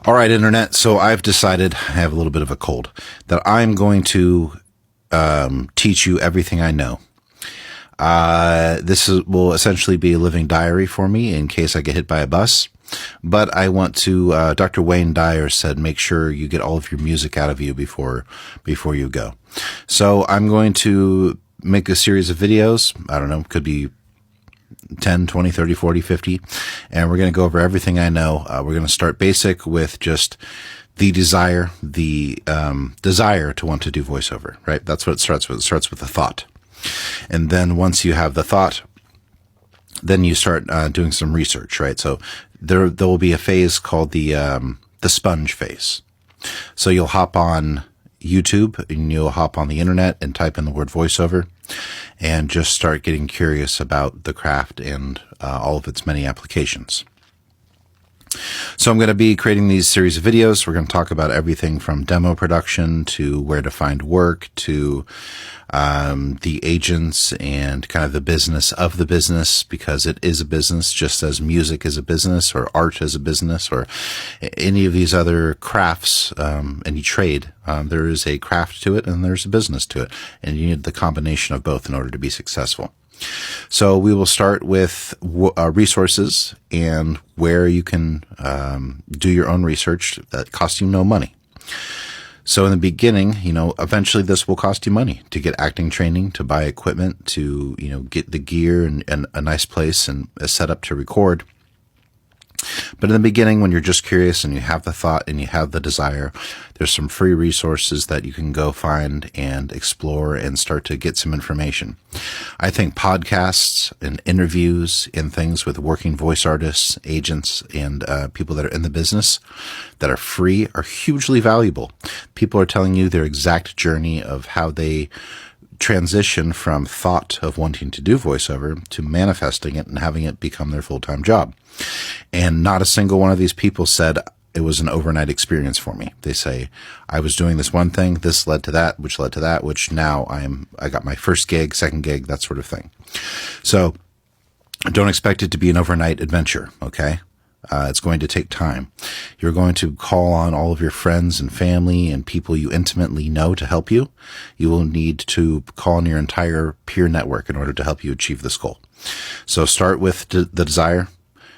All right, Internet. So I've decided, I have a little bit of a cold, that I'm going to teach you everything I know. Will essentially be a living diary for me in case I get hit by a bus. But I want to, Dr. Wayne Dyer said, make sure you get all of your music out of you before you go. So I'm going to make a series of videos. I don't know, could be 10, 20, 30, 40, 50. And we're going to go over everything I know. We're going to start basic with just the desire to want to do voiceover, right? That's what it starts with. It starts with a thought. And then once you have the thought, then you start doing some research, right? So there will be a phase called the sponge phase. So you'll hop on YouTube and you'll hop on the internet and type in the word voiceover and just start getting curious about the craft and all of its many applications. So I'm going to be creating these series of videos. We're going to talk about everything from demo production to where to find work to the agents and kind of the business of the business, because it is a business just as music is a business or art is a business or any of these other crafts, any trade. There is a craft to it and there's a business to it, and you need the combination of both in order to be successful. So we will start with resources and where you can do your own research that costs you no money. So in the beginning, eventually this will cost you money to get acting training, to buy equipment, to, get the gear and a nice place and a setup to record. But in the beginning, when you're just curious and you have the thought and you have the desire, there's some free resources that you can go find and explore and start to get some information. I think podcasts and interviews and things with working voice artists, agents, and people that are in the business that are free are hugely valuable. People are telling you their exact journey of how they transition from thought of wanting to do voiceover to manifesting it and having it become their full-time job. And not a single one of these people said it was an overnight experience for me. They say, I was doing this one thing, this led to that, which now I got my first gig, second gig, that sort of thing. So don't expect it to be an overnight adventure, okay? It's going to take time. You're going to call on all of your friends and family and people you intimately know to help you. You will need to call on your entire peer network in order to help you achieve this goal. So start with the desire,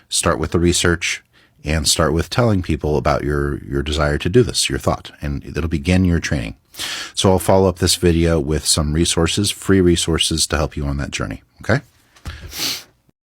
start with the research, and start with telling people about your desire to do this, your thought, and it'll begin your training. So I'll follow up this video with some resources, free resources to help you on that journey. Okay?